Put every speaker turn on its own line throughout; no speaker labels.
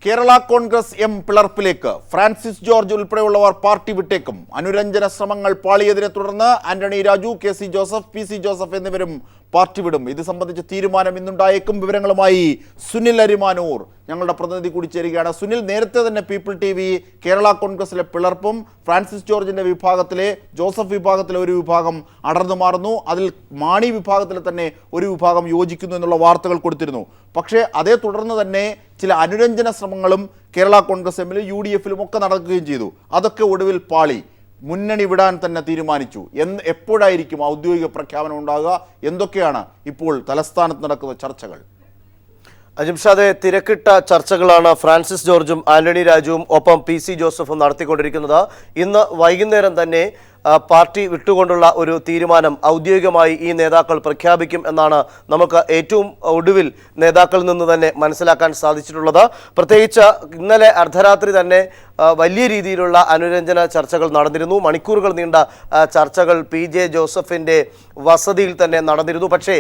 Kerala Congress M പിളർപ്പിലേക്ക് Francis George ഉൾപ്പെടെയുള്ളവർ party വിട്ടേക്കും. അനുരഞ്ജന ശ്രമങ്ങൾ പാളിയതിനെ തുടർന്ന് Antony Raju, K C Joseph, P C Joseph എന്നിവരും പാർട്ടി വിടും. ഇത് സംബന്ധിച്ച തീരുമാനം ഇന്നുണ്ടായേക്കും. വിവരങ്ങളുമായി സുനിൽ അരിമാനൂർ ഞങ്ങളുടെ പ്രതിനിധി കൂടി ചേരുകയാണ്. സുനിൽ, നേരത്തെ തന്നെ പീപ്പിൾ ടി വി കേരള കോൺഗ്രസിലെ പിളർപ്പും ഫ്രാൻസിസ് ജോർജിന്റെ വിഭാഗത്തിലെ ജോസഫ് വിഭാഗത്തിലെ ഒരു വിഭാഗം അടർന്നു മാറുന്നു, അതിൽ മാണി വിഭാഗത്തിലെ തന്നെ ഒരു വിഭാഗം യോജിക്കുന്നു എന്നുള്ള വാർത്തകൾ കൊടുത്തിരുന്നു. പക്ഷേ അതേ തുടർന്ന് തന്നെ ചില അനുരഞ്ജന ശ്രമങ്ങളും കേരള കോൺഗ്രസ് എമ്മിലും യു ഡി എഫിലും ഒക്കെ നടക്കുകയും ചെയ്തു. അതൊക്കെ ഒടുവിൽ പാളി. മുന്നണി വിടാൻ തന്നെ തീരുമാനിച്ചു. എപ്പോഴായിരിക്കും ഔദ്യോഗിക പ്രഖ്യാപനം ഉണ്ടാകുക? എന്തൊക്കെയാണ് ഇപ്പോൾ തലസ്ഥാനത്ത് നടക്കുന്ന ചർച്ചകൾ?
അജിംഷാദെ, തിരക്കിട്ട ചർച്ചകളാണ് ഫ്രാൻസിസ് ജോർജും ആന്റണി രാജുവും ഒപ്പം പി സി ജോസഫും നടത്തിക്കൊണ്ടിരിക്കുന്നത്. ഇന്ന് വൈകുന്നേരം തന്നെ പാർട്ടി വിട്ടുകൊണ്ടുള്ള ഒരു തീരുമാനം ഔദ്യോഗികമായി ഈ നേതാക്കൾ പ്രഖ്യാപിക്കും എന്നാണ് നമുക്ക് ഏറ്റവും ഒടുവിൽ നേതാക്കളിൽ നിന്ന് തന്നെ മനസ്സിലാക്കാൻ സാധിച്ചിട്ടുള്ളത്. പ്രത്യേകിച്ച് ഇന്നലെ അർദ്ധരാത്രി തന്നെ വലിയ രീതിയിലുള്ള അനുരഞ്ജന ചർച്ചകൾ നടന്നിരുന്നു. മണിക്കൂറുകൾ നീണ്ട ചർച്ചകൾ പി ജെ ജോസഫിൻ്റെ വസതിയിൽ തന്നെ നടന്നിരുന്നു. പക്ഷേ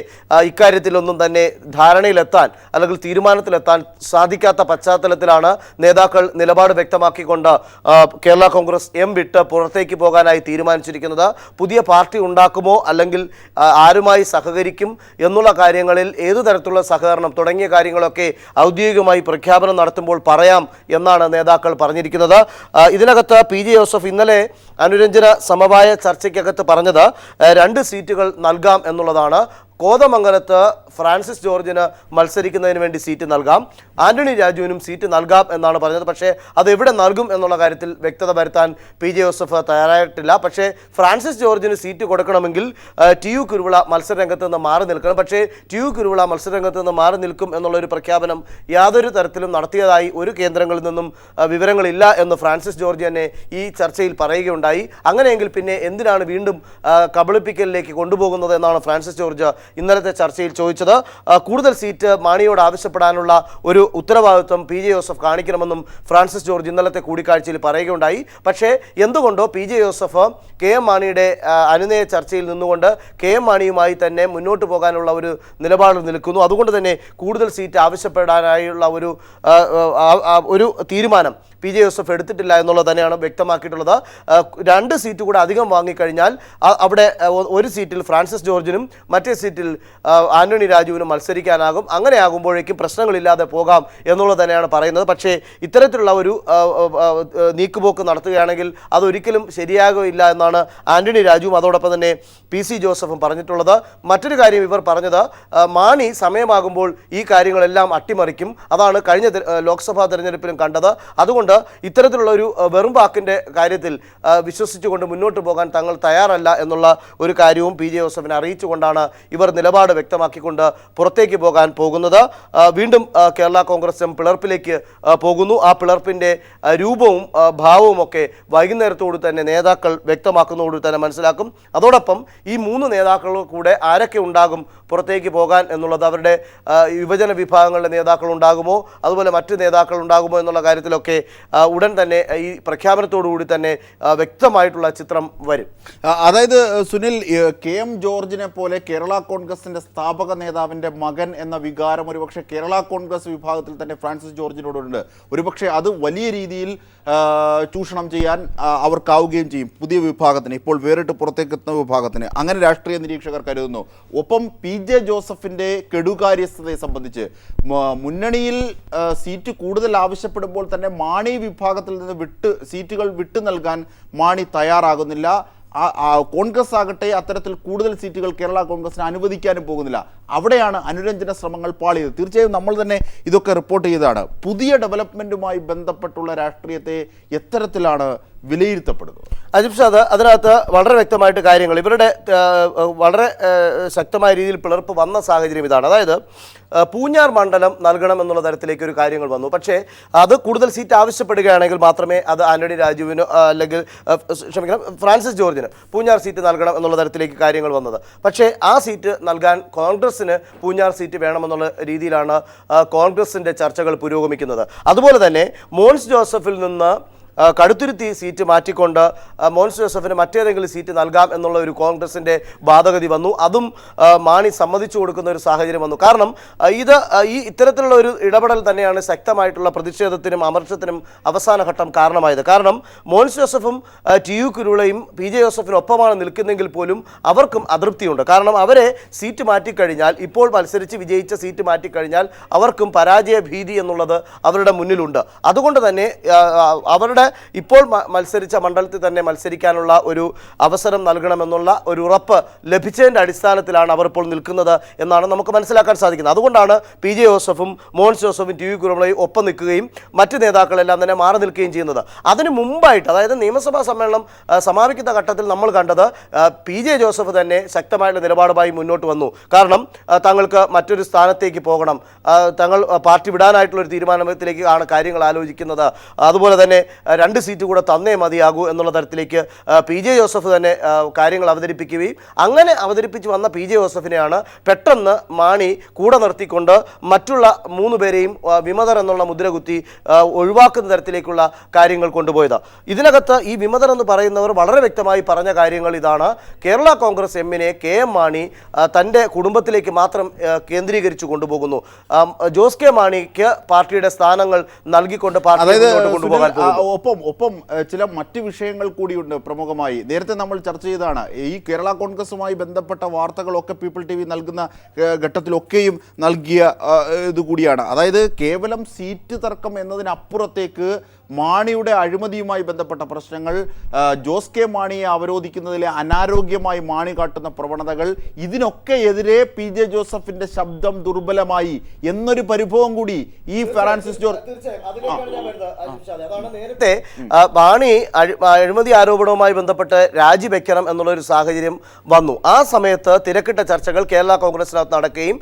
ഇക്കാര്യത്തിലൊന്നും തന്നെ ധാരണയിലെത്താൻ അല്ലെങ്കിൽ തീരുമാനത്തിലെത്താൻ സാധിക്കാത്ത പശ്ചാത്തലത്തിലാണ് നേതാക്കൾ നിലപാട് വ്യക്തമാക്കിക്കൊണ്ട് കേരള കോൺഗ്രസ് എം വിട്ട് പുറത്തേക്ക് പോകാനായി തീരുമാനിച്ചിരിക്കുന്നത്. പുതിയ പാർട്ടി ഉണ്ടാക്കുമോ അല്ലെങ്കിൽ ആരുമായി സഹകരിക്കും എന്നുള്ള കാര്യങ്ങളിൽ ഏതു തരത്തിലുള്ള സഹകരണം തുടങ്ങിയ കാര്യങ്ങളൊക്കെ ഔദ്യോഗികമായി പ്രഖ്യാപനം നടത്തുമ്പോൾ പറയാം എന്നാണ് നേതാക്കൾ പറഞ്ഞിരിക്കുന്നത്. ഇതിനകത്ത് പി ജെ ജോസഫ് ഇന്നലെ അനുരഞ്ജന സമവായ ചർച്ചയ്ക്കകത്ത് പറഞ്ഞത് 2 സീറ്റുകൾ നൽകാം എന്നുള്ളതാണ്. കോതമംഗലത്ത് ഫ്രാൻസിസ് ജോർജിന് മത്സരിക്കുന്നതിന് വേണ്ടി സീറ്റ് നൽകാം, ആന്റണി രാജുവിനും സീറ്റ് നൽകാം എന്നാണ് പറഞ്ഞത്. പക്ഷേ അത് എവിടെ നൽകും എന്നുള്ള കാര്യത്തിൽ വ്യക്തത വരുത്താൻ പി ജെ ജോസഫ് തയ്യാറായിട്ടില്ല. പക്ഷേ ഫ്രാൻസിസ് ജോർജിന് സീറ്റ് കൊടുക്കണമെങ്കിൽ ടി യു കുരുവിള മത്സരരംഗത്ത് നിന്ന് മാറി നിൽക്കണം. പക്ഷേ ടി യു കുരുവിള മത്സരരംഗത്ത് നിന്ന് മാറി നിൽക്കും എന്നുള്ളൊരു പ്രഖ്യാപനം യാതൊരു തരത്തിലും നടത്തിയതായി ഒരു കേന്ദ്രങ്ങളിൽ നിന്നും വിവരങ്ങളില്ല എന്ന് ഫ്രാൻസിസ് ജോർജ് തന്നെ ഈ ചർച്ചയിൽ പറയുകയുണ്ടായി. അങ്ങനെയെങ്കിൽ പിന്നെ എന്തിനാണ് വീണ്ടും കബളിപ്പിക്കലിലേക്ക് കൊണ്ടുപോകുന്നത് എന്നാണ് ഫ്രാൻസിസ് ജോർജ് ഇന്നലത്തെ ചർച്ചയിൽ ചോദിച്ചത്. കൂടുതൽ സീറ്റ് മാണിയോട് ആവശ്യപ്പെടാനുള്ള ഒരു ഉത്തരവാദിത്വം പി ജെ ജോസഫ് കാണിക്കണമെന്നും ഫ്രാൻസിസ് ജോർജ് ഇന്നലത്തെ കൂടിക്കാഴ്ചയിൽ പറയുകയുണ്ടായി. പക്ഷേ എന്തുകൊണ്ടോ P J Joseph K M മാണിയുടെ അനുനയ ചർച്ചയിൽ നിന്നുകൊണ്ട് കെ എം മാണിയുമായി തന്നെ മുന്നോട്ട് പോകാനുള്ള ഒരു നിലപാടിൽ നിൽക്കുന്നു. അതുകൊണ്ട് തന്നെ കൂടുതൽ സീറ്റ് ആവശ്യപ്പെടാനായുള്ള ഒരു തീരുമാനം പി ജെ ജോസഫ് എടുത്തിട്ടില്ല എന്നുള്ളത് തന്നെയാണ് വ്യക്തമാക്കിയിട്ടുള്ളത്. 2 സീറ്റ് കൂടെ അധികം വാങ്ങിക്കഴിഞ്ഞാൽ അവിടെ ഒരു സീറ്റിൽ ഫ്രാൻസിസ് ജോർജിനും മറ്റേ സീറ്റിൽ ആന്റണി രാജുവിനും മത്സരിക്കാനാകും. അങ്ങനെ ആകുമ്പോഴേക്കും പ്രശ്നങ്ങളില്ലാതെ പോകാം എന്നുള്ളത് തന്നെയാണ് പറയുന്നത്. പക്ഷേ ഇത്തരത്തിലുള്ള ഒരു നീക്കുപോക്ക് നടത്തുകയാണെങ്കിൽ അതൊരിക്കലും ശരിയാകില്ല എന്നാണ് ആന്റണി രാജുവും അതോടൊപ്പം തന്നെ പി സി ജോസഫും പറഞ്ഞിട്ടുള്ളത്. മറ്റൊരു കാര്യം ഇവർ പറഞ്ഞത്, മാണി സമയമാകുമ്പോൾ ഈ കാര്യങ്ങളെല്ലാം അട്ടിമറിക്കും. അതാണ് കഴിഞ്ഞ ലോക്സഭാ തെരഞ്ഞെടുപ്പിലും കണ്ടത്. അതുകൊണ്ട് ഇത്തരത്തിലുള്ള ഒരു വെറും വാക്കിൻ്റെ കാര്യത്തിൽ വിശ്വസിച്ചുകൊണ്ട് മുന്നോട്ട് പോകാൻ തങ്ങൾ തയ്യാറല്ല എന്നുള്ള ഒരു കാര്യവും പി ജെ ജോസഫിനെ അറിയിച്ചുകൊണ്ടാണ് ഇവർ നിലപാട് വ്യക്തമാക്കിക്കൊണ്ട് പുറത്തേക്ക് പോകാൻ പോകുന്നത്. വീണ്ടും കേരള കോൺഗ്രസ് എം പിളർപ്പിലേക്ക് പോകുന്നു. ആ പിളർപ്പിൻ്റെ രൂപവും ഭാവവും ഒക്കെ വൈകുന്നേരത്തോട് തന്നെ നേതാക്കൾ വ്യക്തമാക്കുന്നതോട് തന്നെ മനസ്സിലാക്കും. അതോടൊപ്പം ഈ 3 നേതാക്കൾ കൂടെ ആരൊക്കെ ഉണ്ടാകും പുറത്തേക്ക് പോകാൻ എന്നുള്ളത്, അവരുടെ യുവജന വിഭാഗങ്ങളുടെ നേതാക്കൾ ഉണ്ടാകുമോ, അതുപോലെ മറ്റ് നേതാക്കൾ ഉണ്ടാകുമോ എന്നുള്ള കാര്യത്തിലൊക്കെ ഉടൻ തന്നെ ഈ പ്രഖ്യാപനത്തോടുകൂടി തന്നെ വ്യക്തമായിട്ടുള്ള ചിത്രം വരും.
അതായത് സുനിൽ, കെ എം ജോർജിനെ പോലെ കേരള കോൺഗ്രസിന്റെ സ്ഥാപക നേതാവിന്റെ മകൻ എന്ന വികാരം ഒരുപക്ഷെ കേരള കോൺഗ്രസ് വിഭാഗത്തിൽ തന്നെ ഫ്രാൻസിസ് ജോർജിനോടുണ്ട്. ഒരുപക്ഷെ അത് വലിയ രീതിയിൽ ചൂഷണം ചെയ്യാൻ അവർക്കാവുകയും ചെയ്യും പുതിയ വിഭാഗത്തിന്, ഇപ്പോൾ വേറിട്ട് പുറത്തേക്കെത്തുന്ന വിഭാഗത്തിന്. അങ്ങനെ രാഷ്ട്രീയ നിരീക്ഷകർ കരുതുന്നു. ഒപ്പം പി ജെ ജോസഫിന്റെ കെടുകാര്യസ്ഥതയെ സംബന്ധിച്ച് മുന്നണിയിൽ സീറ്റ് കൂടുതൽ ആവശ്യപ്പെടുമ്പോൾ തന്നെ മാണി വിഭാഗത്തിൽ നിന്ന് സീറ്റുകൾ വിട്ടു നൽകാൻ മാണി തയ്യാറാകുന്നില്ല. കോൺഗ്രസ് ആകട്ടെ അത്തരത്തിൽ കൂടുതൽ സീറ്റുകൾ കേരള കോൺഗ്രസിന് അനുവദിക്കാനും പോകുന്നില്ല. അവിടെയാണ് അനുരഞ്ജന ശ്രമങ്ങൾ പാളിയത്. തീർച്ചയായും നമ്മൾ തന്നെ ഇതൊക്കെ റിപ്പോർട്ട് ചെയ്തതാണ്. പുതിയ ഡെവലപ്മെൻറ്റുമായി ബന്ധപ്പെട്ടുള്ള രാഷ്ട്രീയത്തെ എത്തരത്തിലാണ് വിലയിരുത്തപ്പെടുന്നത്?
അജിംഷാദ്, അതിനകത്ത് വളരെ വ്യക്തമായിട്ട് കാര്യങ്ങൾ ഇവരുടെ വളരെ ശക്തമായ രീതിയിൽ പിളർപ്പ് വന്ന സാഹചര്യം ഇതാണ്. അതായത് പൂഞ്ഞാർ മണ്ഡലം നൽകണം എന്നുള്ള തരത്തിലേക്ക് ഒരു കാര്യങ്ങൾ വന്നു. പക്ഷേ അത് കൂടുതൽ സീറ്റ് ആവശ്യപ്പെടുകയാണെങ്കിൽ മാത്രമേ അത് ആന്റണി രാജുവിനോ അല്ലെങ്കിൽ ഫ്രാൻസിസ് ജോർജിന് പൂഞ്ഞാർ സീറ്റ് നൽകണം എന്നുള്ള തരത്തിലേക്ക് കാര്യങ്ങൾ വന്നത്. പക്ഷേ ആ സീറ്റ് നൽകാൻ കോൺഗ്രസിന് പൂഞ്ഞാർ സീറ്റ് വേണമെന്നുള്ള രീതിയിലാണ് കോൺഗ്രസിൻ്റെ ചർച്ചകൾ പുരോഗമിക്കുന്നത്. അതുപോലെ തന്നെ മോൻസ് ജോസഫിൽ നിന്ന് കടുത്തുരുത്തി സീറ്റ് മാറ്റിക്കൊണ്ട് മോൻസ് ജോസഫിന് മറ്റേതെങ്കിലും സീറ്റ് നൽകാം എന്നുള്ള ഒരു കോൺഗ്രസിൻ്റെ വാദഗതി വന്നു. അതും മാണി സമ്മതിച്ചു കൊടുക്കുന്ന ഒരു സാഹചര്യം വന്നു. കാരണം ഇത്തരത്തിലുള്ള ഒരു ഇടപെടൽ തന്നെയാണ് ശക്തമായിട്ടുള്ള പ്രതിഷേധത്തിനും അമർഷത്തിനും അവസാന ഘട്ടം കാരണമായത്. കാരണം മോൻസ് ജോസഫും TU കുരുളയും PJ ജോസഫിന് ഒപ്പമാണ് നിൽക്കുന്നെങ്കിൽ പോലും അവർക്കും അതൃപ്തിയുണ്ട്. കാരണം അവരെ സീറ്റ് മാറ്റിക്കഴിഞ്ഞാൽ, ഇപ്പോൾ മത്സരിച്ച് വിജയിച്ച സീറ്റ് മാറ്റിക്കഴിഞ്ഞാൽ അവർക്കും പരാജയ ഭീതി എന്നുള്ളത് അവരുടെ മുന്നിലുണ്ട്. അതുകൊണ്ട് തന്നെ അവരുടെ ഇപ്പോൾ മത്സരിച്ച മണ്ഡലത്തിൽ തന്നെ മത്സരിക്കാനുള്ള ഒരു അവസരം നൽകണമെന്നുള്ള ഒരു ഉറപ്പ് ലഭിച്ചതിൻ്റെ അടിസ്ഥാനത്തിലാണ് അവർ ഇപ്പോൾ നിൽക്കുന്നത് എന്നാണ് നമുക്ക് മനസ്സിലാക്കാൻ സാധിക്കുന്നത്. അതുകൊണ്ടാണ് PJ ജോസഫും മോൻസ് ജോസഫും TU കുരുളയും ഒപ്പം നിൽക്കുകയും മറ്റ് നേതാക്കളെല്ലാം തന്നെ മാറി നിൽക്കുകയും ചെയ്യുന്നത്. അതിന് മുമ്പായിട്ട്, അതായത് നിയമസഭാ സമ്മേളനം സമാപിക്കുന്ന ഘട്ടത്തിൽ നമ്മൾ കണ്ടത് PJ ജോസഫ് തന്നെ ശക്തമായിട്ടുള്ള നിലപാടുമായി മുന്നോട്ട് വന്നു. കാരണം തങ്ങൾക്ക് മറ്റൊരു സ്ഥാനത്തേക്ക് പോകണം, തങ്ങൾ പാർട്ടി വിടാനായിട്ടുള്ളൊരു തീരുമാനത്തിലേക്ക് ആണ് കാര്യങ്ങൾ ആലോചിക്കുന്നത്, അതുപോലെ തന്നെ 2 സീറ്റ് കൂടെ തന്നേ മതിയാകൂ എന്നുള്ള തരത്തിലേക്ക് PJ ജോസഫ് തന്നെ കാര്യങ്ങൾ അവതരിപ്പിക്കുകയും അങ്ങനെ അവതരിപ്പിച്ച് വന്ന PJ ജോസഫിനെയാണ് പെട്ടെന്ന് മാണി കൂടെ നിർത്തിക്കൊണ്ട് മറ്റുള്ള 3 പേരെയും വിമതർ എന്നുള്ള മുദ്ര കുത്തി ഒഴിവാക്കുന്ന തരത്തിലേക്കുള്ള കാര്യങ്ങൾ കൊണ്ടുപോയത്. ഇതിനകത്ത് ഈ വിമതർ എന്ന് പറയുന്നവർ വളരെ വ്യക്തമായി പറഞ്ഞ കാര്യങ്ങൾ ഇതാണ്: കേരള കോൺഗ്രസ് എമ്മിനെ KM മാണി തൻ്റെ കുടുംബത്തിലേക്ക് മാത്രം കേന്ദ്രീകരിച്ചു കൊണ്ടുപോകുന്നു. ജോസ് കെ മാണിക്ക് പാർട്ടിയുടെ സ്ഥാനങ്ങൾ നൽകിക്കൊണ്ട് പാർട്ടി കൊണ്ടുപോകാൻ
ഒപ്പം ചില മറ്റ് വിഷയങ്ങൾ കൂടിയുണ്ട് പ്രമുഖമായി. നേരത്തെ നമ്മൾ ചർച്ച ചെയ്തതാണ് ഈ കേരള കോൺഗ്രസുമായി ബന്ധപ്പെട്ട വാർത്തകളൊക്കെ പീപ്പിൾ TV നൽകുന്ന ഘട്ടത്തിലൊക്കെയും നൽകിയ ഇതുകൂടിയാണ്. അതായത് കേവലം സീറ്റ് തർക്കം എന്നതിനപ്പുറത്തേക്ക് മാണിയുടെ അഴിമതിയുമായി ബന്ധപ്പെട്ട പ്രശ്നങ്ങൾ, ജോസ് കെ മാണിയെ അവരോധിക്കുന്നതിലെ അനാരോഗ്യമായി മാണി കാട്ടുന്ന പ്രവണതകൾ, ഇതിനൊക്കെ എതിരെ PJ ജോസഫിന്റെ ശബ്ദം ദുർബലമായി എന്നൊരു പരിഭവം കൂടി ഈ ഫ്രാൻസിസ് ജോർജ്
നേരത്തെ മാണി അഴിമതി ആരോപണവുമായി ബന്ധപ്പെട്ട് രാജിവെക്കണം എന്നുള്ളൊരു സാഹചര്യം വന്നു. ആ സമയത്ത് തിരക്കിട്ട ചർച്ചകൾ കേരള കോൺഗ്രസിനകത്ത് നടക്കുകയും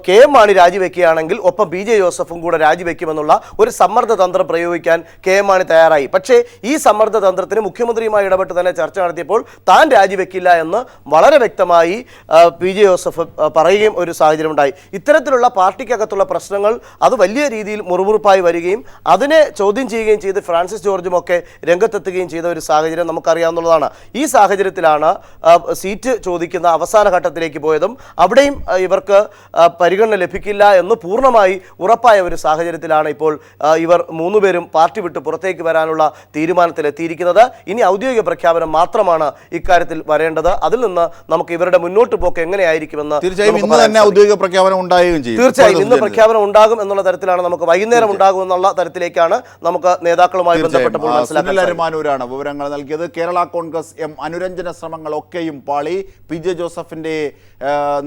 KM മാണി രാജിവെക്കുകയാണെങ്കിൽ ഒപ്പം PJ ജോസഫും കൂടെ രാജിവെക്കുമെന്നുള്ള ഒരു സമ്മർദ്ദ തന്ത്രം പ്രയോഗിക്കാൻ KM മാണി തയ്യാറായി. പക്ഷേ ഈ സമ്മർദ്ദ തന്ത്രത്തിന് മുഖ്യമന്ത്രിയുമായി ഇടപെട്ട് തന്നെ ചർച്ച നടത്തിയപ്പോൾ താൻ രാജിവെക്കില്ല എന്ന് വളരെ വ്യക്തമായി PJ ജോസഫ് പറയുകയും ഒരു സാഹചര്യം ഉണ്ടായി. ഇത്തരത്തിലുള്ള പാർട്ടിക്കകത്തുള്ള പ്രശ്നങ്ങൾ അത് വലിയ രീതിയിൽ മുറുമുറുപ്പായി വരികയും അതിനെ ചോദ്യം ചെയ്യുകയും ചെയ്ത് ഫ്രാൻസിസ് ജോർജും ഒക്കെ രംഗത്തെത്തുകയും ചെയ്ത ഒരു സാഹചര്യം നമുക്കറിയാവുന്നതാണ്. ഈ സാഹചര്യത്തിലാണ് സീറ്റ് ചോദിക്കുന്ന അവസാന ഘട്ടത്തിലേക്ക് പോയതും അവിടെയും ഇവർക്ക് പരിഗണന ലഭിക്കില്ല എന്ന് പൂർണ്ണമായി ഉറപ്പായ ഒരു സാഹചര്യത്തിലാണ് ഇപ്പോൾ ഇവർ 3 പേരും പാർട്ടി വിട്ട് പുറത്തേക്ക് വരാനുള്ള തീരുമാനത്തിലെത്തിയിരിക്കുന്നത്. ഇനി ഔദ്യോഗിക പ്രഖ്യാപനം മാത്രമാണ് ഇക്കാര്യത്തിൽ വരേണ്ടത്. അതിൽ നിന്ന് നമുക്ക് ഇവരുടെ മുന്നോട്ട് പോക്ക് എങ്ങനെയായിരിക്കുമെന്ന്
തീർച്ചയായും ഇന്ന് തന്നെ ഔദ്യോഗിക പ്രഖ്യാപനം ഉണ്ടാകുകയും ചെയ്യും.
തീർച്ചയായും ഇന്ന് പ്രഖ്യാപനം ഉണ്ടാകും എന്നുള്ള തരത്തിലാണ്, നമുക്ക് വൈകുന്നേരം ഉണ്ടാകും എന്നുള്ള തരത്തിലേക്കാണ് നമുക്ക് നേതാക്കളുമായി ബന്ധപ്പെട്ടപ്പോൾ മനസ്സിലാക്കാൻ
അരുമാനൂരാണ് വിവരങ്ങൾ നൽകിയത്. കേരള കോൺഗ്രസ് എം അനുരഞ്ജന ശ്രമങ്ങളൊക്കെയും പാളി. PJ ജോസഫിന്റെ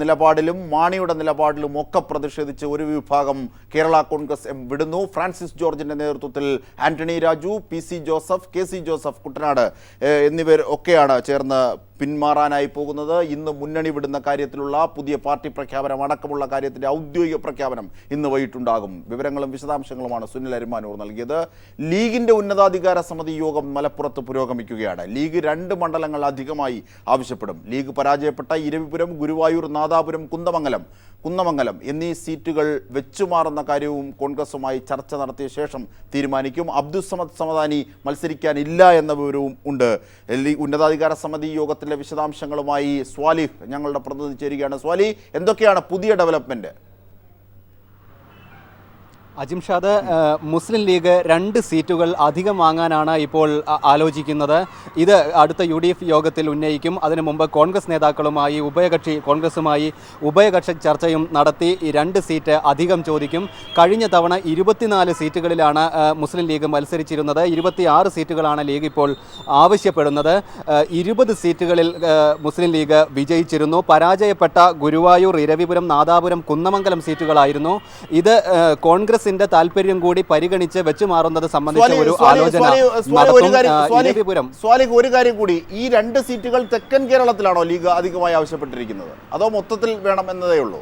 നിലപാടിലും മാണിയുടെ നിലപാടിലും ഒക്കെ പ്രതിഷേധിച്ച് ഒരു വിഭാഗം കേരള കോൺഗ്രസ് എം വിടുന്നു. ഫ്രാൻസിസ് ജോർജിന്റെ നേതൃത്വത്തിൽ Antony Raju, PC Joseph, KC Joseph, Kuttanad എന്നിവർ ഒക്കെയാണ് ചേർന്ന് പിന്മാറാനായി പോകുന്നത്. ഇന്ന് മുന്നണി വിടുന്ന കാര്യത്തിലുള്ള പുതിയ പാർട്ടി പ്രഖ്യാപനം അടക്കമുള്ള കാര്യത്തിന്റെ ഔദ്യോഗിക പ്രഖ്യാപനം ഇന്ന് വൈകിട്ടുണ്ടാകും. വിവരങ്ങളും വിശദാംശങ്ങളുമാണ് സുനിൽ അരിമാനൂർ നൽകിയത്. ലീഗിന്റെ ഉന്നതാധികാര സമിതി യോഗം മലപ്പുറത്ത് പുരോഗമിക്കുകയാണ്. ലീഗ് 2 മണ്ഡലങ്ങൾ അധികമായി ആവശ്യപ്പെടും. ലീഗ് പരാജയപ്പെട്ട ഇരവിപുരം, ഗുരുവായൂർ, നാദാപുരം, കുന്നമംഗലം എന്നീ സീറ്റുകൾ വെച്ചുമാറുന്ന കാര്യവും കോൺഗ്രസുമായി ചർച്ച നടത്തിയ ശേഷം തീരുമാനിക്കും. അബ്ദുസ്സമദ് സമദാനി മത്സരിക്കാനില്ല എന്ന വിവരവും ഉണ്ട്. ഉന്നതാധികാര സമിതി യോഗത്തിലെ വിശദാംശങ്ങളുമായി സ്വാലിഹ് ഞങ്ങളുടെ പ്രതിനിധി ചേരുകയാണ്. സ്വാലിഹ്, എന്തൊക്കെയാണ് പുതിയ ഡെവലപ്മെന്റ്?
അജിംഷാദ്, മുസ്ലിം ലീഗ് 2 സീറ്റുകൾ അധികം വാങ്ങാനാണ് ഇപ്പോൾ ആലോചിക്കുന്നത്. ഇത് അടുത്ത UDF യോഗത്തിൽ ഉന്നയിക്കും. അതിനു മുമ്പ് കോൺഗ്രസ് നേതാക്കളുമായി കോൺഗ്രസുമായി ഉഭയകക്ഷി ചർച്ചയും നടത്തി ഈ 2 സീറ്റ് അധികം ചോദിക്കും. കഴിഞ്ഞ തവണ 24 സീറ്റുകളിലാണ് മുസ്ലിം ലീഗ് മത്സരിച്ചിരുന്നത്. 26 സീറ്റുകളാണ് ലീഗ് ഇപ്പോൾ ആവശ്യപ്പെടുന്നത്. 20 സീറ്റുകളിൽ മുസ്ലിം ലീഗ് വിജയിച്ചിരുന്നു. പരാജയപ്പെട്ട ഗുരുവായൂർ, ഇരവിപുരം, നാദാപുരം, കുന്നമംഗലം സീറ്റുകളായിരുന്നു. ഇത് കോൺഗ്രസ് താല്പര്യം കൂടി പരിഗണിച്ച് വെച്ചുമാറുന്നത് സംബന്ധിച്ച ഒരു ആലോചന.
ഒരു കാര്യം കൂടി, ഈ 2 സീറ്റുകൾ തെക്കൻ കേരളത്തിലാണോ ലീഗ് അധികമായി ആവശ്യപ്പെട്ടിരിക്കുന്നത്, അതോ മൊത്തത്തിൽ വേണം എന്നതേ ഉള്ളൂ?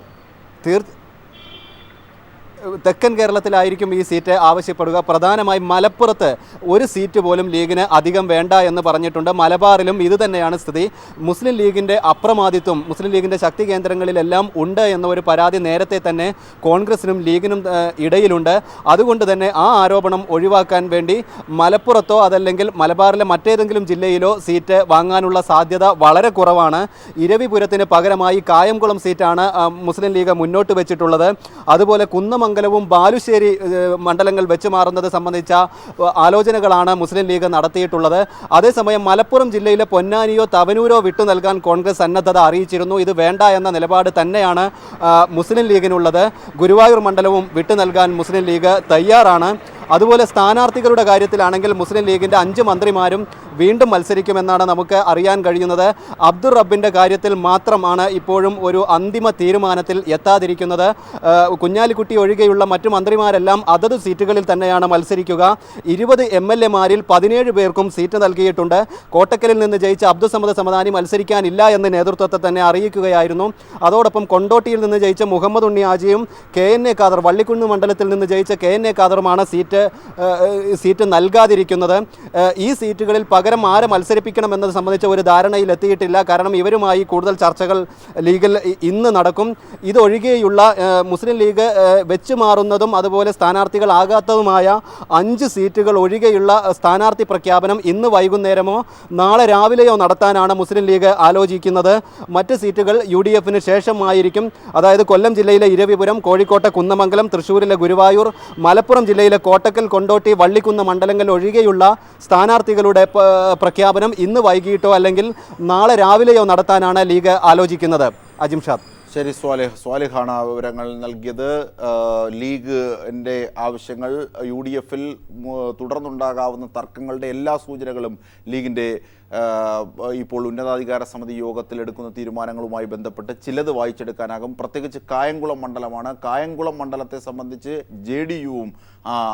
തെക്കൻ കേരളത്തിലായിരിക്കും ഈ സീറ്റ് ആവശ്യപ്പെടുക. പ്രധാനമായും മലപ്പുറത്ത് ഒരു സീറ്റ് പോലും ലീഗിന് അധികം വേണ്ട എന്ന് പറഞ്ഞിട്ടുണ്ട്. മലബാറിലും ഇത് തന്നെയാണ് സ്ഥിതി. മുസ്ലിം ലീഗിൻ്റെ അപ്രമാദിത്വം മുസ്ലിം ലീഗിൻ്റെ ശക്തി കേന്ദ്രങ്ങളിലെല്ലാം ഉണ്ട് എന്ന ഒരു പരാതി നേരത്തെ തന്നെ കോൺഗ്രസിനും ലീഗിനും ഇടയിലുണ്ട്. അതുകൊണ്ട് തന്നെ ആ ആരോപണം ഒഴിവാക്കാൻ വേണ്ടി മലപ്പുറത്തോ അതല്ലെങ്കിൽ മലബാറിലെ മറ്റേതെങ്കിലും ജില്ലയിലോ സീറ്റ് വാങ്ങാനുള്ള സാധ്യത വളരെ കുറവാണ്. ഇരവിപുരത്തിന് പകരമായി കായംകുളം സീറ്റാണ് മുസ്ലിം ലീഗ് മുന്നോട്ട് വെച്ചിട്ടുള്ളത്. അതുപോലെ കുന്നമംഗലവും ബാലുശ്ശേരി മണ്ഡലങ്ങൾ വെച്ച് മാറുന്നത് സംബന്ധിച്ച ആലോചനകളാണ് മുസ്ലിം ലീഗ് നടത്തിയിട്ടുള്ളത്. അതേസമയം മലപ്പുറം ജില്ലയിലെ പൊന്നാനിയോ തവനൂരോ വിട്ടു നൽകാൻ കോൺഗ്രസ് സന്നദ്ധത അറിയിച്ചിരുന്നു. ഇത് വേണ്ട എന്ന നിലപാട് തന്നെയാണ് മുസ്ലിം ലീഗിനുള്ളത്. ഗുരുവായൂർ മണ്ഡലവും വിട്ടു നൽകാൻ മുസ്ലിം ലീഗ് തയ്യാറാണ്. അതുപോലെ സ്ഥാനാർത്ഥികളുടെ കാര്യത്തിലാണെങ്കിൽ മുസ്ലിം ലീഗിൻ്റെ 5 മന്ത്രിമാരും വീണ്ടും മത്സരിക്കുമെന്നാണ് നമുക്ക് അറിയാൻ കഴിയുന്നത്. അബ്ദുൾ റബ്ബിൻ്റെ കാര്യത്തിൽ മാത്രമാണ് ഇപ്പോഴും ഒരു അന്തിമ തീരുമാനത്തിൽ എത്താതിരിക്കുന്നത്. കുഞ്ഞാലിക്കുട്ടി ഒഴികെയുള്ള മറ്റു മന്ത്രിമാരെല്ലാം അതത് സീറ്റുകളിൽ തന്നെയാണ് മത്സരിക്കുക. 20 MLA-മാരിൽ 17 പേർക്കും സീറ്റ് നൽകിയിട്ടുണ്ട്. കോട്ടക്കലിൽ നിന്ന് ജയിച്ച അബ്ദുസമദ് സമദാനി മത്സരിക്കാനില്ല എന്ന് നേതൃത്വത്തെ തന്നെ അറിയിക്കുകയായിരുന്നു. അതോടൊപ്പം കൊണ്ടോട്ടിയിൽ നിന്ന് ജയിച്ച മുഹമ്മദ് ഉണ്ണി ആജിയും KNA ഖാദർ, വള്ളിക്കുന്ന് മണ്ഡലത്തിൽ നിന്ന് ജയിച്ച KNA ഖാദറുമാണ് സീറ്റ് നൽകാതിരിക്കുന്നത്. ഈ സീറ്റുകളിൽ പകരം ആരെ മത്സരിപ്പിക്കണം എന്നത് സംബന്ധിച്ച ഒരു ധാരണയിൽ എത്തിയിട്ടില്ല. കാരണം ഇവരുമായി കൂടുതൽ ചർച്ചകൾ ലീഗിൽ ഇന്ന് നടക്കും. ഇതൊഴികെയുള്ള മുസ്ലിം ലീഗ് വെച്ച് മാറുന്നതും അതുപോലെ സ്ഥാനാർത്ഥികളാകാത്തതുമായ 5 സീറ്റുകൾ ഒഴികെയുള്ള സ്ഥാനാർത്ഥി പ്രഖ്യാപനം ഇന്ന് വൈകുന്നേരമോ നാളെ രാവിലെയോ നടത്താനാണ് മുസ്ലിം ലീഗ് ആലോചിക്കുന്നത്. മറ്റ് സീറ്റുകൾ UDF-ന് ശേഷമായിരിക്കും. അതായത് കൊല്ലം ജില്ലയിലെ ഇരവിപുരം, കോഴിക്കോട്ടെ കുന്നമംഗലം, തൃശ്ശൂരിലെ ഗുരുവായൂർ, മലപ്പുറം ജില്ലയിലെ കോട്ടക്കൽ, കൊണ്ടോട്ടി, വള്ളിക്കുന്ന് മണ്ഡലങ്ങൾ ഒഴികെയുള്ള സ്ഥാനാർത്ഥികളുടെ പ്രഖ്യാപനം ഇന്ന് വൈകിട്ടോ അല്ലെങ്കിൽ നാളെ രാവിലെയോ നടത്താനാണ് ലീഗ് ആലോചിക്കുന്നത്. അജിംഷാദ്.
ശരി, സ്വാലിഹാണ് വിവരങ്ങൾ നൽകിയത്. ലീഗിൻ്റെ ആവശ്യങ്ങൾ, UDF-ൽ തുടർന്നുണ്ടാകാവുന്ന തർക്കങ്ങളുടെ എല്ലാ സൂചനകളും ലീഗിൻ്റെ ഇപ്പോൾ ഉന്നതാധികാര സമിതി യോഗത്തിൽ എടുക്കുന്ന തീരുമാനങ്ങളുമായി ബന്ധപ്പെട്ട് ചിലത് വായിച്ചെടുക്കാനാകും. പ്രത്യേകിച്ച് കായംകുളം മണ്ഡലമാണ്. കായംകുളം മണ്ഡലത്തെ സംബന്ധിച്ച് JDU-വും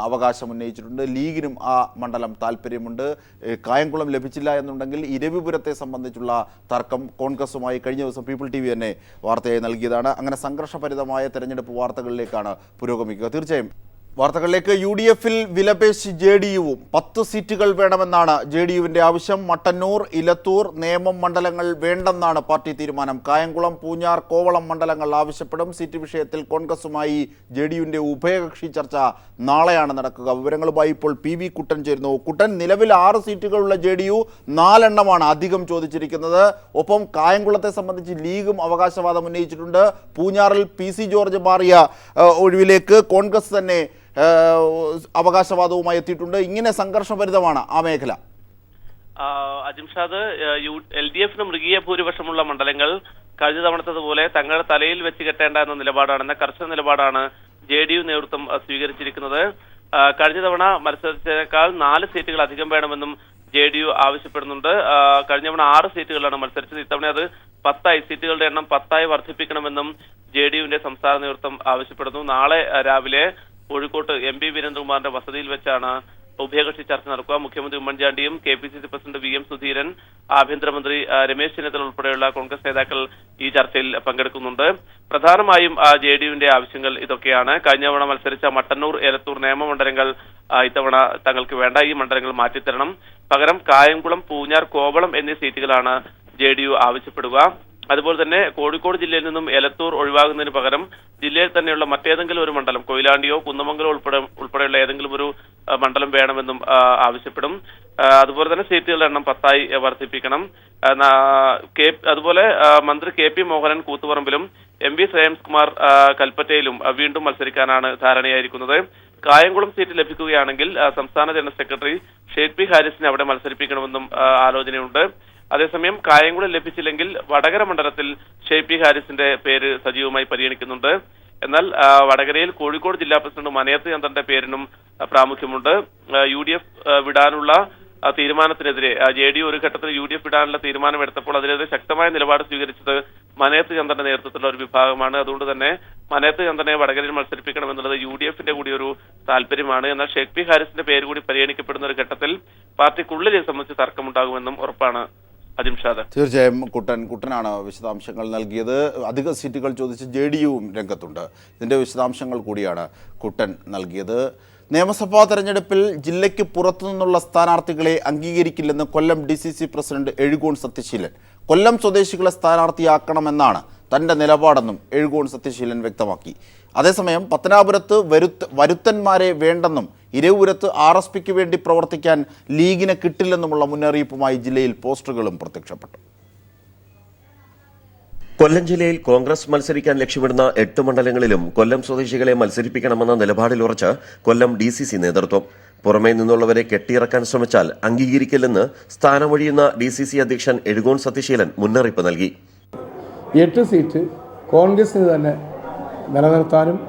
അവകാശം ഉന്നയിച്ചിട്ടുണ്ട്. ലീഗിനും ആ മണ്ഡലം താല്പര്യമുണ്ട്. കായംകുളം ലഭിച്ചില്ല എന്നുണ്ടെങ്കിൽ ഇരവിപുരത്തെ സംബന്ധിച്ചുള്ള തർക്കം കോൺഗ്രസുമായി കഴിഞ്ഞ ദിവസം പീപ്പിൾ TV തന്നെ വാർത്തയായി നൽകിയതാണ്. അങ്ങനെ സംഘർഷഭരിതമായ തെരഞ്ഞെടുപ്പ് വാർത്തകളിലേക്കാണ് പുരോഗമിക്കുക. തീർച്ചയായും വാർത്തകളിലേക്ക്. UDF-ൽ വിലപേശി JDU-വും 10 സീറ്റുകൾ വേണമെന്നാണ് JDU-വിൻ്റെ ആവശ്യം. മട്ടന്നൂർ, ഇലത്തൂർ, നേമം മണ്ഡലങ്ങൾ വേണ്ടെന്നാണ് പാർട്ടി തീരുമാനം. കായംകുളം, പൂഞ്ഞാർ, കോവളം മണ്ഡലങ്ങൾ ആവശ്യപ്പെടും. സീറ്റ് വിഷയത്തിൽ കോൺഗ്രസുമായി JDU-വിൻ്റെ ഉഭയകക്ഷി ചർച്ച നാളെയാണ് നടക്കുക. വിവരങ്ങളുമായി ഇപ്പോൾ PV കുട്ടൻ ചേരുന്നു. കുട്ടൻ, നിലവിൽ 6 സീറ്റുകളുള്ള JDU 4 എണ്ണമാണ് അധികം ചോദിച്ചിരിക്കുന്നത്. ഒപ്പം കായംകുളത്തെ സംബന്ധിച്ച് ലീഗും അവകാശവാദം ഉന്നയിച്ചിട്ടുണ്ട്. പൂഞ്ഞാറിൽ PC ജോർജ് മാറിയ ഒഴിവിലേക്ക് കോൺഗ്രസ് തന്നെ അവകാശവാദവുമായി എത്തിയിട്ടുണ്ട്. ഇങ്ങനെ സംഘർഷഭരിതമാണ് ആ മേഖല.
അജിംഷാദ്, LDF-ന് മൃഗീയ ഭൂരിപക്ഷമുള്ള മണ്ഡലങ്ങൾ കഴിഞ്ഞ തവണത്തതുപോലെ തങ്ങളുടെ തലയിൽ വെച്ച് കെട്ടേണ്ട എന്ന നിലപാടാണെന്ന കർശന നിലപാടാണ് JDU നേതൃത്വം സ്വീകരിച്ചിരിക്കുന്നത്. കഴിഞ്ഞ തവണ മത്സരിച്ചതിനേക്കാൾ 4 സീറ്റുകൾ അധികം വേണമെന്നും JDU ആവശ്യപ്പെടുന്നുണ്ട്. കഴിഞ്ഞ തവണ 6 സീറ്റുകളാണ് മത്സരിച്ചത്. ഇത്തവണ അത് 10 സീറ്റുകളുടെ എണ്ണം 10 വർദ്ധിപ്പിക്കണമെന്നും JDU-വിന്റെ സംസ്ഥാന നേതൃത്വം ആവശ്യപ്പെടുന്നു. നാളെ രാവിലെ കോഴിക്കോട്ട് MP വീരേന്ദ്രകുമാറിന്റെ വസതിയിൽ വെച്ചാണ് ഉഭയകക്ഷി ചർച്ച നടക്കുക. മുഖ്യമന്ത്രി ഉമ്മൻചാണ്ടിയും KPCC പ്രസിഡന്റ് VM സുധീരൻ, ആഭ്യന്തരമന്ത്രി രമേശ് ചെന്നിത്തല ഉൾപ്പെടെയുള്ള കോൺഗ്രസ് നേതാക്കൾ ഈ ചർച്ചയിൽ പങ്കെടുക്കുന്നുണ്ട്. പ്രധാനമായും JDU-വിന്റെ ആവശ്യങ്ങൾ ഇതൊക്കെയാണ്. കഴിഞ്ഞ തവണ മത്സരിച്ച മട്ടന്നൂർ, എലത്തൂർ, നേമ മണ്ഡലങ്ങൾ ഇത്തവണ തങ്ങൾക്ക് വേണ്ട, ഈ മണ്ഡലങ്ങൾ മാറ്റിത്തരണം. പകരം കായംകുളം, പൂഞ്ഞാർ, കോവളം എന്നീ സീറ്റുകളാണ് JDU ആവശ്യപ്പെടുക. അതുപോലെ തന്നെ കോഴിക്കോട് ജില്ലയിൽ നിന്നും എലത്തൂർ ഒഴിവാകുന്നതിന് പകരം ജില്ലയിൽ തന്നെയുള്ള മറ്റേതെങ്കിലും ഒരു മണ്ഡലം, കൊയിലാണ്ടിയോ കുന്നമംഗലോ ഉൾപ്പെടെയുള്ള ഏതെങ്കിലും ഒരു മണ്ഡലം വേണമെന്നും ആവശ്യപ്പെടും. അതുപോലെ തന്നെ സീറ്റുകളുടെ എണ്ണം 10 വർദ്ധിപ്പിക്കണം. അതുപോലെ മന്ത്രി KP മോഹനൻ കൂത്തുപറമ്പിലും MV ശ്രേയംസ്കുമാർ കൽപ്പറ്റയിലും വീണ്ടും മത്സരിക്കാനാണ് ധാരണയായിരിക്കുന്നത്. കായംകുളം സീറ്റ് ലഭിക്കുകയാണെങ്കിൽ സംസ്ഥാന ജനറൽ സെക്രട്ടറി ഷെയ്ഖ് പി ഹാരിസിനെ അവിടെ മത്സരിപ്പിക്കണമെന്നും ആലോചനയുണ്ട്. അതേസമയം കായംകുളം ലഭിച്ചില്ലെങ്കിൽ വടകര മണ്ഡലത്തിൽ ഷെയ്ഖ് പി ഹാരിസിന്റെ പേര് സജീവമായി പരിഗണിക്കുന്നുണ്ട്. എന്നാൽ വടകരയിൽ കോഴിക്കോട് ജില്ലാ പ്രസിഡന്റ് മനയത്ത് ചന്ദ്രന്റെ പേരിനും പ്രാമുഖ്യമുണ്ട്. UDF വിടാനുള്ള തീരുമാനത്തിനെതിരെ JDU ഒരു ഘട്ടത്തിൽ UDF വിടാനുള്ള തീരുമാനമെടുത്തപ്പോൾ അതിനെതിരെ ശക്തമായ നിലപാട് സ്വീകരിച്ചത് മനയത്ത് ചന്ദ്രന്റെ നേതൃത്വത്തിലുള്ള ഒരു വിഭാഗമാണ്. അതുകൊണ്ട് തന്നെ മനയത്ത് ചന്ദ്രനെ വടകരയിൽ മത്സരിപ്പിക്കണമെന്നുള്ളത് UDF-ന്റെ കൂടി ഒരു താല്പര്യമാണ്. എന്നാൽ ഷെയ്ഖ് പി ഹാരിസിന്റെ പേര് കൂടി പരിഗണിക്കപ്പെടുന്ന ഒരു ഘട്ടത്തിൽ പാർട്ടിക്കുള്ളിൽ ഇത് സംബന്ധിച്ച് തർക്കമുണ്ടാകുമെന്നും ഉറപ്പാണ് അജിംഷാദ്.
തീർച്ചയായും കുട്ടനാണ് വിശദാംശങ്ങൾ നൽകിയത്. അധിക സീറ്റുകൾ ചോദിച്ച് JDUവും രംഗത്തുണ്ട്. ഇതിന്റെ വിശദാംശങ്ങൾ കൂടിയാണ് കുട്ടൻ നൽകിയത്. നിയമസഭാ തെരഞ്ഞെടുപ്പിൽ ജില്ലയ്ക്ക് പുറത്തുനിന്നുള്ള സ്ഥാനാർത്ഥികളെ അംഗീകരിക്കില്ലെന്ന് കൊല്ലം DCC പ്രസിഡന്റ് എഴുകോൺ സത്യശീലൻ. കൊല്ലം സ്വദേശികളെ സ്ഥാനാർത്ഥിയാക്കണമെന്നാണ് തന്റെ നിലപാടെന്നും എഴുകോൺ സത്യശീലൻ വ്യക്തമാക്കി. അതേസമയം പത്തനാപുരത്ത് വരുത്തന്മാരെ വേണ്ടെന്നും ഇരവുപുരത്ത് RSPക്ക് വേണ്ടി പ്രവർത്തിക്കാൻ ലീഗിന് കിട്ടില്ലെന്നുമുള്ള മുന്നറിയിപ്പുമായി ജില്ലയിൽ പോസ്റ്ററുകളും പ്രത്യക്ഷപ്പെട്ടു.
കൊല്ലം ജില്ലയിൽ കോൺഗ്രസ് മത്സരിക്കാൻ ലക്ഷ്യമിടുന്ന 8 മണ്ഡലങ്ങളിലും കൊല്ലം സ്വദേശികളെ മത്സരിപ്പിക്കണമെന്ന നിലപാടിലുറച്ച് കൊല്ലം DCC നേതൃത്വം. പുറമേ നിന്നുള്ളവരെ കെട്ടിയിറക്കാൻ ശ്രമിച്ചാൽ അംഗീകരിക്കില്ലെന്ന് സ്ഥാനമൊഴിയുന്ന DCC അധ്യക്ഷൻ എഴുകോൺ സത്യശീലൻ മുന്നറിയിപ്പ് നൽകി.
8 സീറ്റ് കോൺഗ്രസിന് തന്നെ നിലനിർത്താനും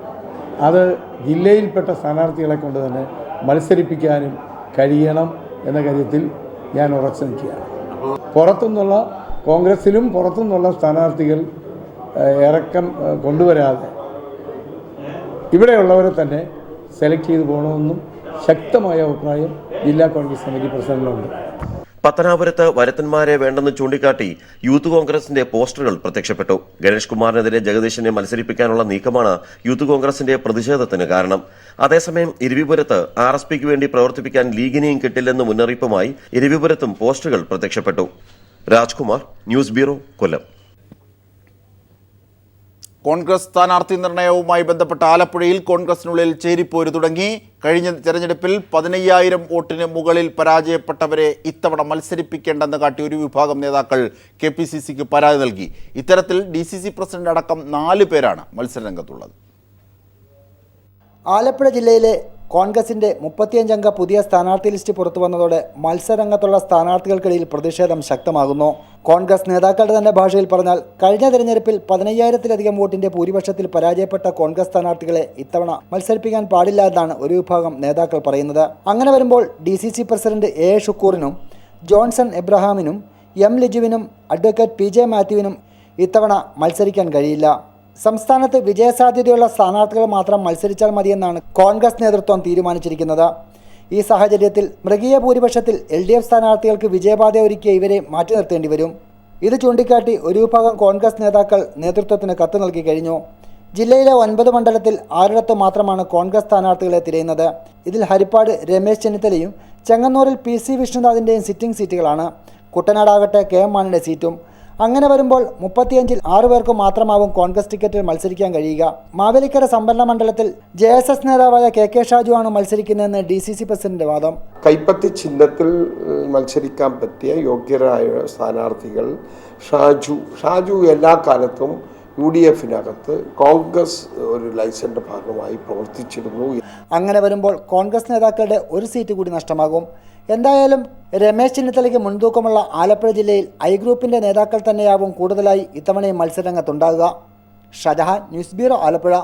അത് ജില്ലയിൽപ്പെട്ട സ്ഥാനാർത്ഥികളെ കൊണ്ട് തന്നെ മത്സരിപ്പിക്കാനും കഴിയണം എന്ന കാര്യത്തിൽ ഞാൻ ഉറച്ചു നിൽക്കുകയാണ്. പുറത്തുനിന്നുള്ള കോൺഗ്രസിലും പുറത്തുനിന്നുള്ള സ്ഥാനാർത്ഥികൾ ഇറക്കം കൊണ്ടുവരാതെ ഇവിടെയുള്ളവരെ തന്നെ സെലക്ട് ചെയ്ത് പോകണമെന്നും ശക്തമായ അഭിപ്രായം ജില്ലാ കോൺഗ്രസ് കമ്മിറ്റി പ്രസിഡന്റിനുണ്ട്.
പത്തനാപുരത്ത് വരുത്തന്മാരെ വേണ്ടെന്ന് ചൂണ്ടിക്കാട്ടി യൂത്ത് കോൺഗ്രസിന്റെ പോസ്റ്ററുകൾ പ്രത്യക്ഷപ്പെട്ടു. ഗണേഷ് കുമാറിനെതിരെ ജഗദീശനെ മത്സരിപ്പിക്കാനുള്ള നീക്കമാണ് യൂത്ത് കോൺഗ്രസിന്റെ പ്രതിഷേധത്തിന് കാരണം. അതേസമയം ഇരവിപുരത്ത് RSPക്ക് വേണ്ടി പ്രവർത്തിപ്പിക്കാൻ ലീഗിനെയും കിട്ടില്ലെന്ന് മുന്നറിയിപ്പുമായി ഇരവിപുരത്തും പോസ്റ്ററുകൾ പ്രത്യക്ഷപ്പെട്ടു. രാജ്കുമാർ, ന്യൂസ് ബ്യൂറോ, കൊല്ലം.
കോൺഗ്രസ് സ്ഥാനാർത്ഥി നിർണയവുമായി ബന്ധപ്പെട്ട ആലപ്പുഴയിൽ കോൺഗ്രസിനുള്ളിൽ ചേരിപ്പോര് തുടങ്ങി. കഴിഞ്ഞ തെരഞ്ഞെടുപ്പിൽ 15,000 വോട്ടിന് മുകളിൽ പരാജയപ്പെട്ടവരെ ഇത്തവണ മത്സരിപ്പിക്കേണ്ടെന്ന് കാട്ടി ഒരു വിഭാഗം നേതാക്കൾ KPCCക്ക് പരാതി നൽകി. ഇത്തരത്തിൽ DCC പ്രസിഡന്റ് അടക്കം 4 പേരാണ് മത്സരരംഗത്തുള്ളത്.
ആലപ്പുഴ ജില്ലയിലെ കോൺഗ്രസിന്റെ 35-അംഗ പുതിയ സ്ഥാനാർത്ഥി ലിസ്റ്റ് പുറത്തു വന്നതോടെ മത്സരരംഗത്തുള്ള സ്ഥാനാർത്ഥികൾക്കിടയിൽ പ്രതിഷേധം ശക്തമാകുന്നു. കോൺഗ്രസ് നേതാക്കളുടെ തന്നെ ഭാഷയിൽ പറഞ്ഞാൽ കഴിഞ്ഞ തെരഞ്ഞെടുപ്പിൽ 15,000-ലധികം വോട്ടിന്റെ ഭൂരിപക്ഷത്തിൽ പരാജയപ്പെട്ട കോൺഗ്രസ് സ്ഥാനാർത്ഥികളെ ഇത്തവണ മത്സരിപ്പിക്കാൻ പാടില്ല എന്നാണ് ഒരു വിഭാഗം നേതാക്കൾ പറയുന്നത്. അങ്ങനെ വരുമ്പോൾ DCC പ്രസിഡന്റ് A. ഷുക്കൂറിനും ജോൺസൺ എബ്രഹാമിനും M. ലിജുവിനും അഡ്വക്കേറ്റ് PJ മാത്യുവിനും ഇത്തവണ മത്സരിക്കാൻ കഴിയില്ല. സംസ്ഥാനത്ത് വിജയസാധ്യതയുള്ള സ്ഥാനാർത്ഥികൾ മാത്രം മത്സരിച്ചാൽ മതിയെന്നാണ് കോൺഗ്രസ് നേതൃത്വം തീരുമാനിച്ചിരിക്കുന്നത്. ഈ സാഹചര്യത്തിൽ മൃഗീയ ഭൂരിപക്ഷത്തിൽ LDF സ്ഥാനാർത്ഥികൾക്ക് വിജയപാത ഒരുക്കിയ ഇവരെ മാറ്റി നിർത്തേണ്ടി വരും. ഇത് ചൂണ്ടിക്കാട്ടി ഒരു വിഭാഗം കോൺഗ്രസ് നേതാക്കൾ നേതൃത്വത്തിന് കത്ത് നൽകി കഴിഞ്ഞു. ജില്ലയിലെ 9 മണ്ഡലത്തിൽ 6 മാത്രമാണ് കോൺഗ്രസ് സ്ഥാനാർത്ഥികളെ തിരയുന്നത്. ഇതിൽ ഹരിപ്പാട് രമേശ് ചെന്നിത്തലയും ചെങ്ങന്നൂരിൽ PC വിഷ്ണുനാഥിൻ്റെയും സിറ്റിംഗ് സീറ്റുകളാണ്. കുട്ടനാടാകട്ടെ KM മാണിയുടെ സീറ്റും. അങ്ങനെ വരുമ്പോൾ 35-ൽ 6 പേർക്ക് മാത്രമാവും കോൺഗ്രസ് ടിക്കറ്റിൽ മത്സരിക്കാൻ കഴിയുക. മാവേലിക്കര സംഭരണ മണ്ഡലത്തിൽ JSS നേതാവായ KK ഷാജുവാണ് മത്സരിക്കുന്നതെന്ന് DCC പ്രസിഡന്റ് വാദം.
കൈപ്പത്തി ചിഹ്നത്തിൽ മത്സരിക്കാൻ പറ്റിയ യോഗ്യരായ സ്ഥാനാർത്ഥികൾ ഷാജു എല്ലാ കാലത്തും UDFിനകത്ത് കോൺഗ്രസ് ഒരു ലൈസന്റെ ഭാഗമായി പ്രവർത്തിച്ചിരുന്നു.
അങ്ങനെ വരുമ്പോൾ കോൺഗ്രസ് നേതാക്കളുടെ ഒരു സീറ്റ് കൂടി നഷ്ടമാകും. എന്തായാലും രമേശ് ചെന്നിത്തലയ്ക്ക് മുൻതൂക്കമുള്ള ആലപ്പുഴ ജില്ലയിൽ I ഗ്രൂപ്പിന്റെ നേതാക്കൾ തന്നെയാവും കൂടുതലായി ഇത്തവണയും മത്സരരംഗത്തുണ്ടാകുക. Shajahan, news bureau, Alappuzha.